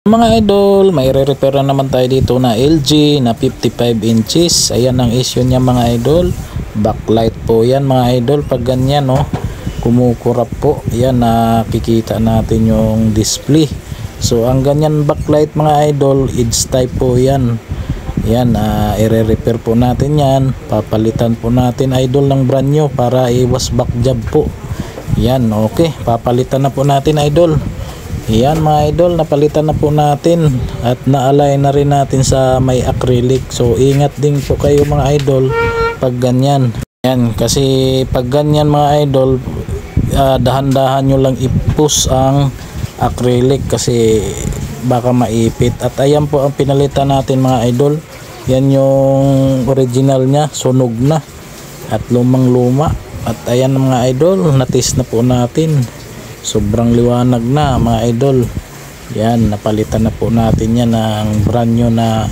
Mga idol, may re-repair na naman tayo dito na LG na 55 inches. Ayan ang issue niya mga idol. Backlight po yan mga idol. Pag ganyan no, kumukurap po. Ayan, nakikita natin yung display. So ang ganyan backlight mga idol, edge type po yan. Ayan, i-repair po natin yan. Papalitan po natin idol ng brand new para iwas back job po. Ayan, okay. Papalitan na po natin idol. Yan mga idol, napalitan na po natin at na-align na rin natin sa may acrylic. So ingat din po kayo mga idol pag ganyan. Yan, kasi pag ganyan mga idol, dahan-dahan nyo lang i-push ang acrylic kasi baka maipit. At ayan po ang pinalitan natin mga idol. Yan yung original nya, sunog na at lumang-luma. At ayan mga idol, na-test na po natin. Sobrang liwanag na mga idol. Yan, napalitan na po natin yan ng brand new na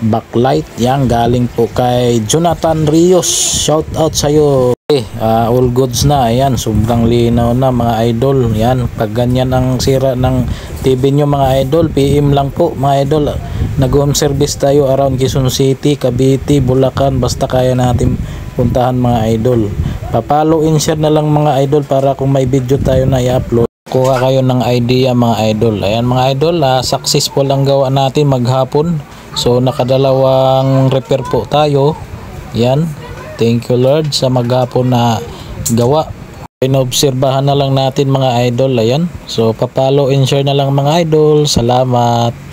backlight. Yan, galing po kay Jonathan Rios. Shout out sa iyo. All goods na. Ayan, sobrang linaw na mga idol. Yan, pag ganyan ang sira ng TV nyo mga idol, PM lang po mga idol. Nag-home service tayo around Quezon City, Cavite, Bulacan, basta kaya natin puntahan mga idol. Pa-follow and share na lang mga idol para kung may video tayo na i-upload, kuha kayo ng idea mga idol. Ayan mga idol, successful ang gawa natin maghapon. So nakadalawang repair po tayo. Yan, thank you Lord sa maghapon na gawa. Inobserbahan na lang natin mga idol. Ayan, so pa-follow and share na lang mga idol. Salamat.